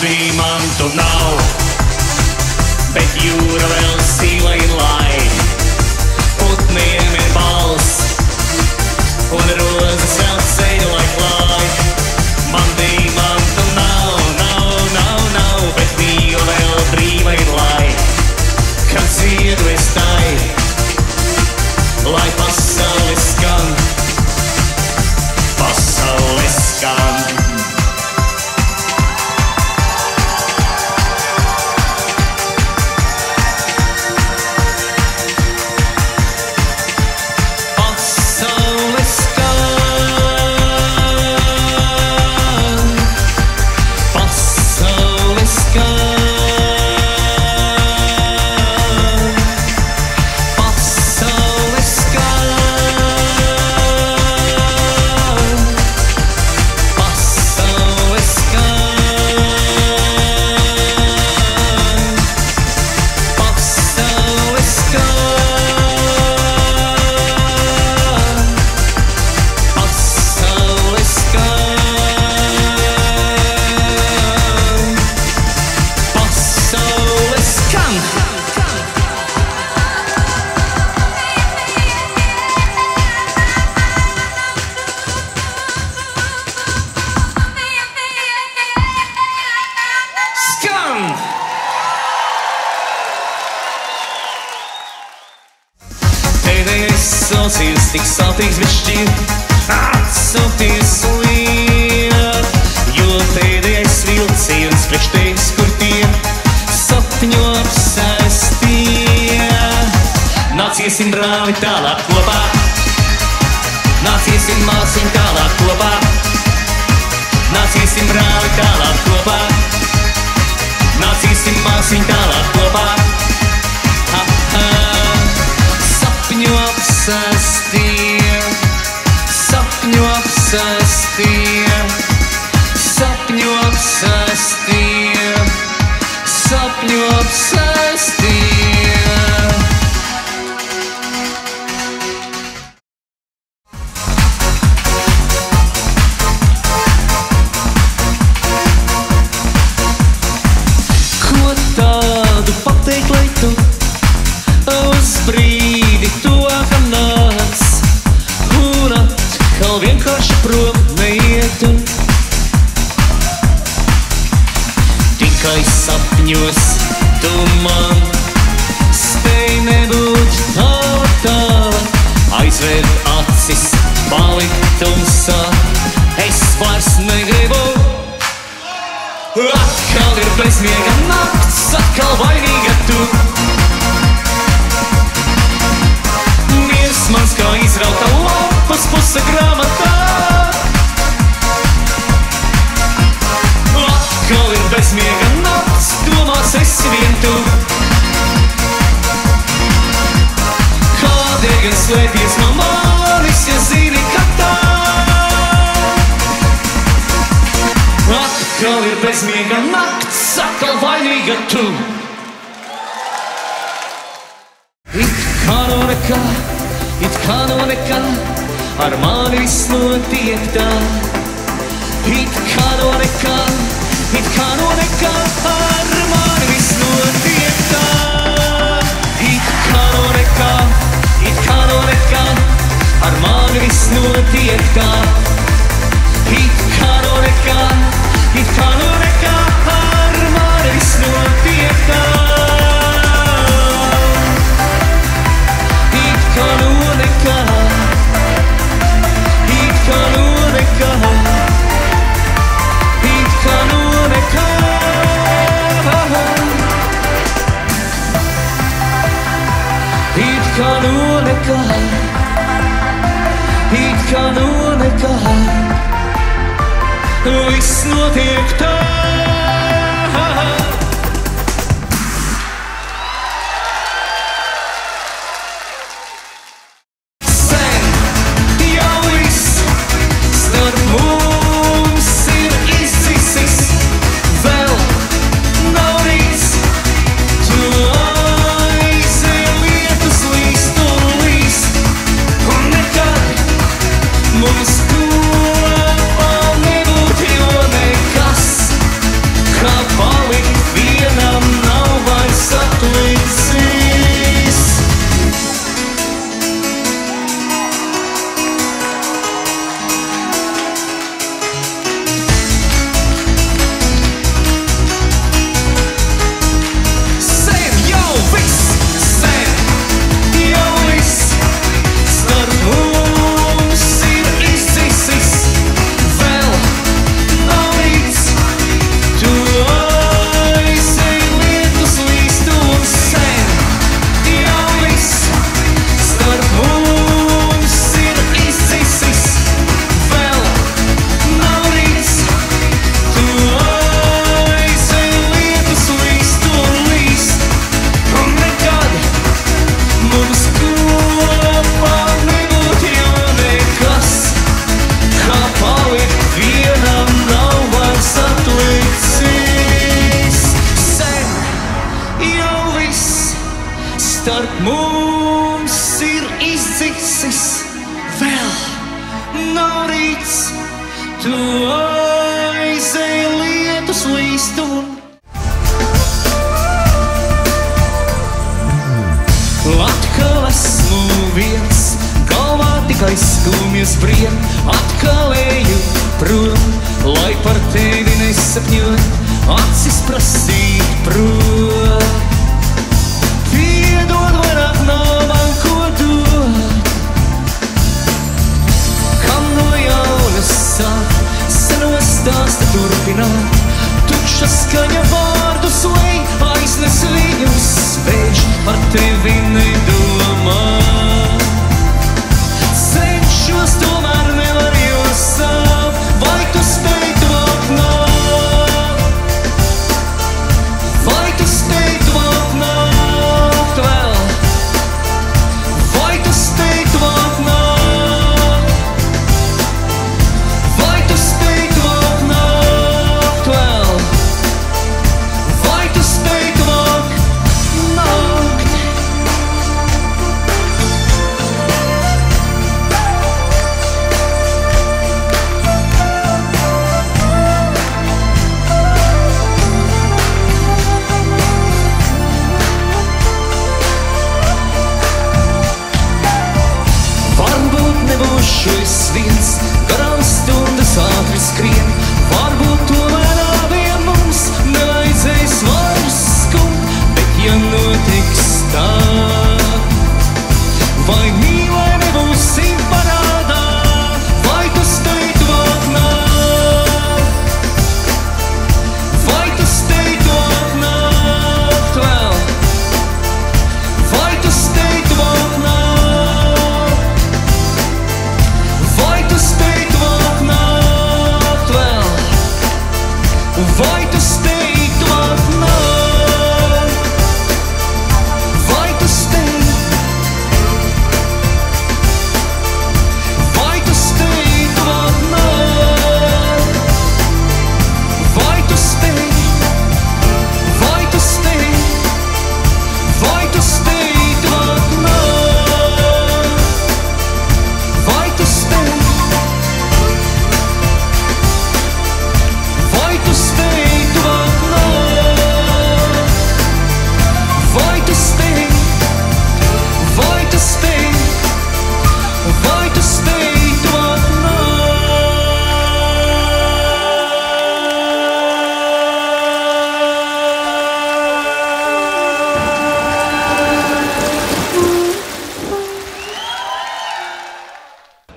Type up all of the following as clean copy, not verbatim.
bija man tu nav, bet jūra vēl sīla ir laid. Putniem ir balss, un rozes vēl ceļu lai klāj. Man bija man tu nav, bet mīla vēl brīva ir laid. Kad dziedu es tai, lai pasaule skan, pasaule skan. Saucies tik saltīgs, bet šķiet atsauties liet, jo pēdējais vilciens priekš tevis, kur tie sapņo apsēstie. Nāciesim brāli tālāk kopā, nāciesim māsiņ tālāk kopā, nāciesim brāli tālāk kopā, nāciesim māsiņ tālāk kopā. Sapņu apsēstie, sapņu apsēstie, sapņu apsēstie, sapņu apsēstie. Ko tādu pateikt, lai tu uz brīdi tuvākam nāc, un atkal vienkārši prom neietu. Tikai sapņos tu man spēj nebūt tāla, aizvērt acis, palikt tumsā, es vairs negribu. Atkal ir bezmiega nakts, atkal vainīga tu. Mans kā izrauta lapas puse grāmatā, atkal ir bezmiega nakts, domās esi vien tu. Kādēļ gan slēpies no manis, ja zini, ka tā? Atkal ir bezmiega nakts, atkal vainīga tu. It kā no nekā, it kā no nekā, ar mani viss notiek tā. It kā no nekā, it kā no nekā, ar mani viss notiek tā. It kā no nekā, it kā no nekā, ar mani viss notiek tā. It kā no nekā, it kā no nekā, ar mani viss notiek tā. It kā no nekā, it kā no nekā, it kā no nekā. It kā no nekā, it kā no nekā, viss notiek tā. Mums kopā nebūt, jo nekas aizēja lietus līst un atkal esmu viens, galvā tikai skumjas briem, atkal eju prom, lai par tevi nesapņot, acis prasīt prom. Piedod, vairāk nav man ko dot, kam no jauna sāk, senos stāsta turpināt, tukša skaņa vārdus lej, aiznes viņus sveiž, par tevi nedomā. Cenšos, tomēr nevar jūs sāp, vai tu spēj to apnākt? Vai tu spēj to apnākt vēl? Vai tu spēj to apnākt? Vai tu spēj to apnākt vēl? Vai tu spēj to apnākt? Nebūšu es viens, garām stundas ātri skrien, varbūt tomēr abiem mums nevajadzēs vairs skumt, bet ja notiks tā, vai mīlai nebūsim parādā, vai tu spēj to apnākt? Vai tu spēj to apnākt vēl? Vai tu spēj to apnākt? Vai tu spēj to apnākt vēl? Vai tu spēj to apnākt? Vai tu spēj? Vai tu spēj to apnākt? Vai tu spēj? Vai tu spēj? Vai tu spēj to apnākt? Vai tu spēj? Vai tu spēj to apnākt? Vai tu spēj? Vai tu spēj? Vai tu spēj to apnākt?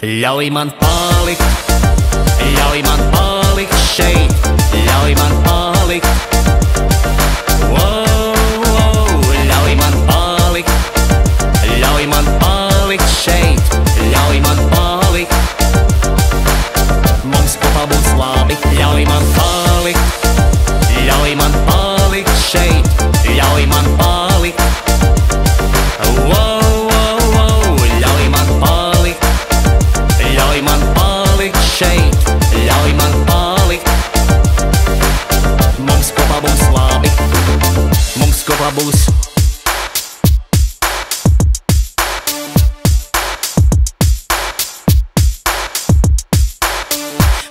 Ļauj man palikt šeit, ļauj man palikt. Ļauj man palikt šeit, ļauj man palikt. Mums kopā būs labi, ļauj man palikt šeit, ļauj man palikt. Ļauj man palikt šeit, ļauj man palikt. Mums kopā būs labi, mums kopā būs.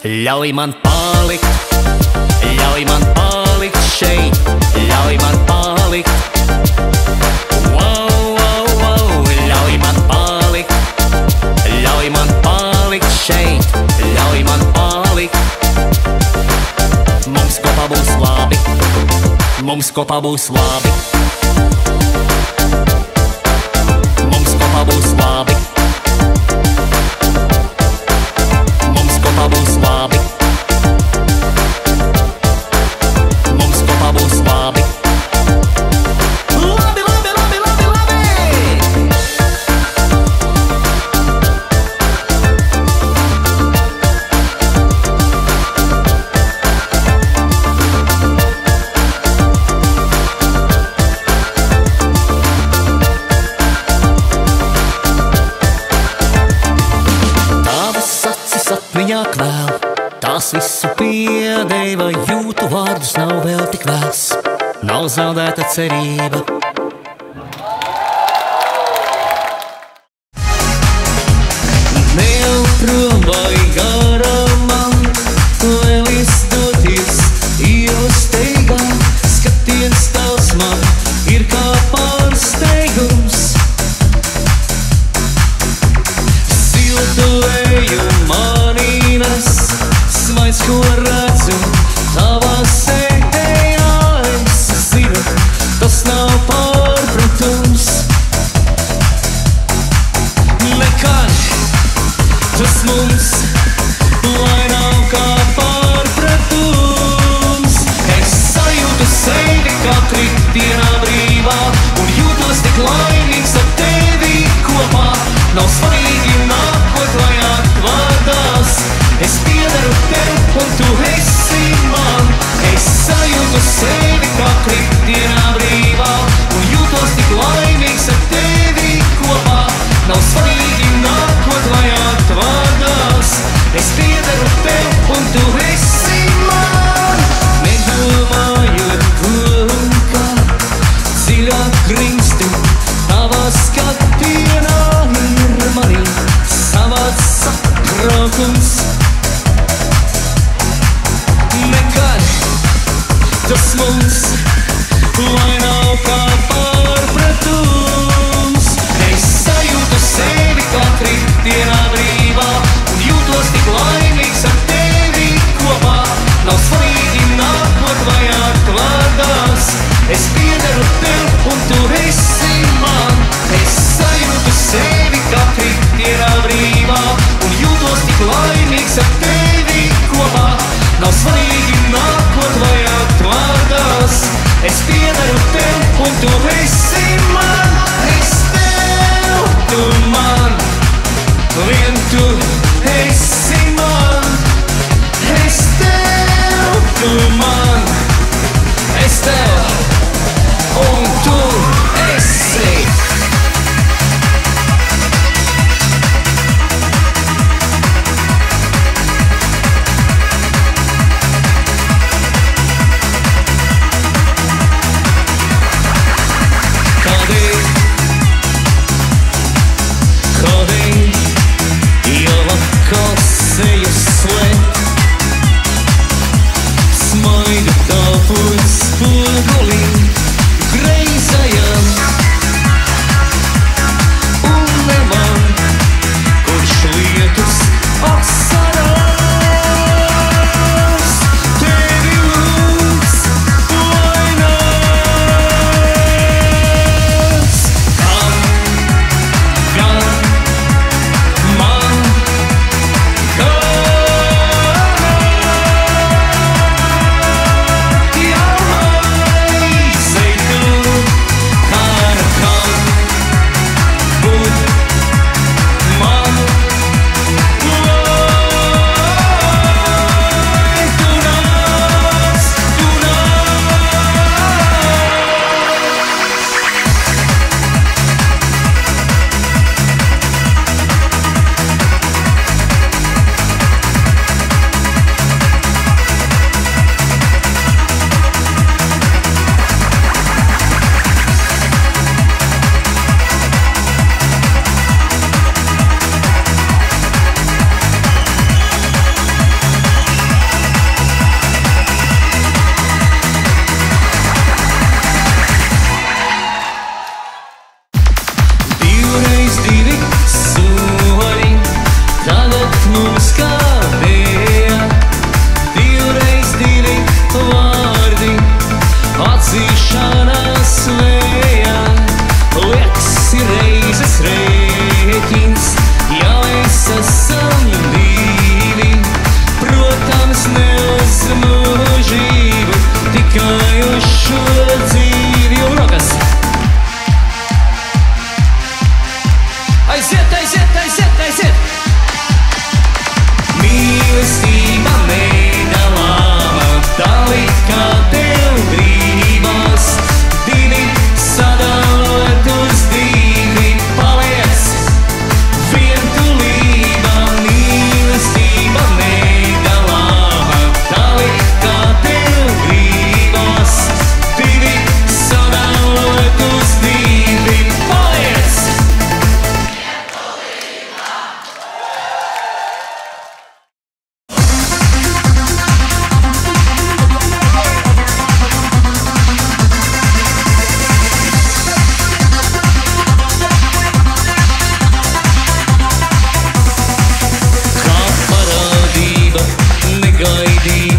Ļauj man palikt šeit, ļauj man palikt. Ļauj man palikt šeit, ļauj man palikt. Mums kopā būs labi, mums kopā būs labi. Mums kopā būs labi. Mums kopā būs labi. Mums kopā būs labi. Labi, labi, labi, labi, labi! Tās visu piedeva, jūtu vārdus nav vēl tik vēls, nav zaudēta cerība. Ne jau prom vai garām man, redzu tavā sejā, es zinu, tas nav pārpratums. Nekad tas mums lai nav kā pārpratums. Es sajūtu sevi kā kritienā brīvā un jūtos tik laimīgs ar tevi kopā. Nav svarīgi nākot vai atvārdās, es piederu tev un tu esi man. Es sajūtu sevi kā kritienā brīvā un jūtos tik laimīgs ar tevi kopā. Nav svarīgi nākot vai atvārdās, es piederu tev un tu esi man. Nedomājot ko un kā, dziļāk grimstu tavā skatienā, ir manī savāds satraukums. Nekad tas mums lai nav kā pārpratums. Es sajūtu sevi kā kritienā brīvā un jūtos tik laimīgs ar tevi kopā. Nav svarīgi nākot vai atvārdās, es piederu tev un tu esi man. Es sajūtu sevi kā kritienā brīvā un jūtos tik laimīgs ar tevi kopā. Nav svarīgi nākot vai atvārdās, es piederu tev un tu esi man. Es tev, tu man, vien tu esi man. Es tev, tu man, es tev un tu esi. Kādēļ jau atkal seju slēpt, smaidu tāpot spogulī greizajam, un ne man, kurš lietus asarās, tevi lūdz vainās. Kam gan man jau maiz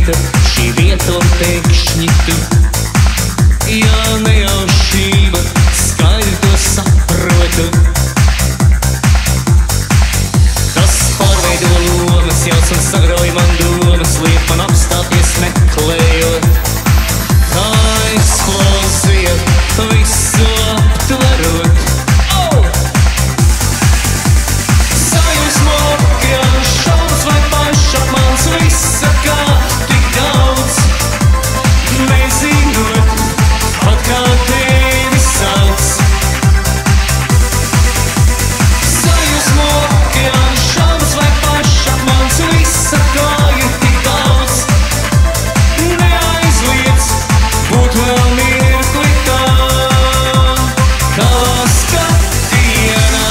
vieta, šī vieta un pēkšņi tu. Jā, nejaušība, skaidri to saprotu. Tas pārveido lomas, jauc un sagrauj man domas, liek man apstāties meklējot. Kā eksplozija, visu aptverot. Sajūsmo, okeāns, šaubas vai pašapmāns, visa kā tik daudz. Nezinot, pat kā tevi sauc. Sajūsmo, okeāns, šaubas vai pašapmāns, visa kā ir tik daudz. Neaizliec būt vēl mirkli tā, kā skatienā.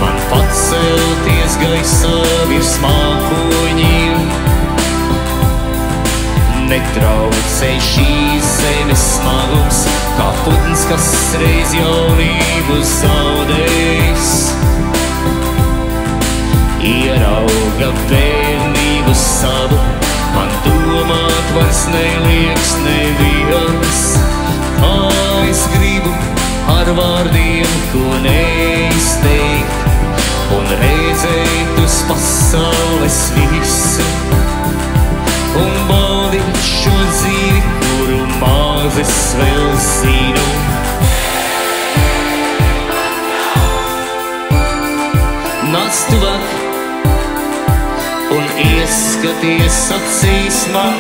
Man pacelties gaisā virs mākoņiem, netraucē šīs zemes smagums, kā putns, kas reiz jaunību zaudējis. Ierauga bērnību savu, man domāt vairs nelieks neviens. Es gribu ar vārdiem, ko neizteikt, un redzēt uz pasaules visu, un baudīt šo dzīvi, kuru maz es vēl zinu. Nāc tuvāk un ieskaties acīs man.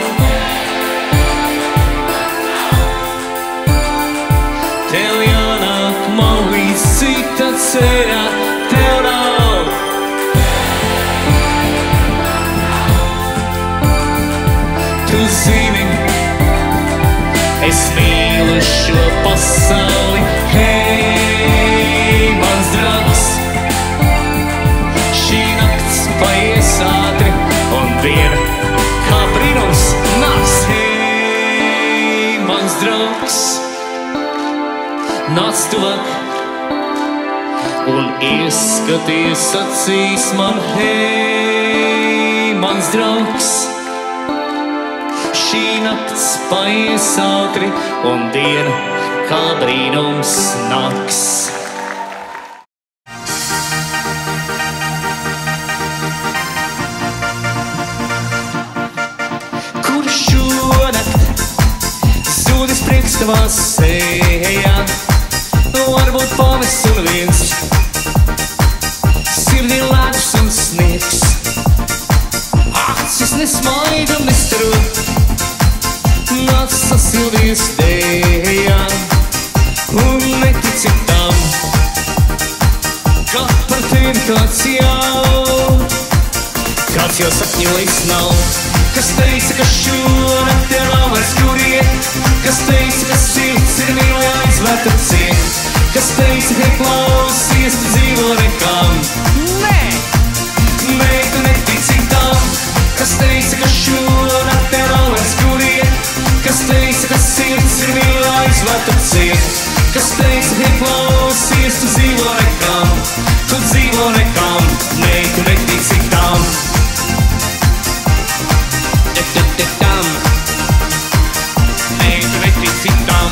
Tev jānāk man līdz cita ceļa, tev nav. Tu zini, es mīlu šo pasauli, hei, mans draugs. Šī nakts paies ātri un diena kā brīnums nāks, hei, mans draugs. Nāc tuvāk un ieskaties acīs man, hei, mans draugs. Šī nakts paies ātri un diena kā brīnums nāks. Kur šonakt zudis prieks tavā sejā, varbūt pavis un viens, sirdī ledus un sniegs. Acis nesmaida un nestaro, nāc sasildies dējā, un netici tam, ka par tevi kāds jau sapņojis nav. Kas teica, ka šonakt tev nav vairs kur iet, kas teica, ka sirds ir mīlē aizvērta ciet. Kas teica, hei klausies, tu dzīvo nekam. Nē, tu netici tam. Kas teica, ka šonakt tev nav vairs kur iet, kas teica, ka sirds ir mīlē aizvērta ciet. Kas teica, hei klausies, tu dzīvo nekam. Tu dzīvo nekam. Nē, tu netici tam. Tam. Nē, tu netici tam.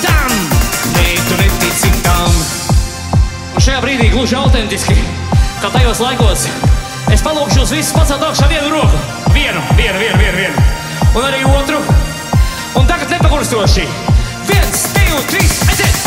Tam. Nē, tu netici tam. Un šajā brīdī gluži autentiski, kā tajos laikos, es palūkšu uz visus pacelt augšā vienu roku. Vienu. Un arī otru. Un tagad nepakurstoši. 1, 2, 3, aiziet!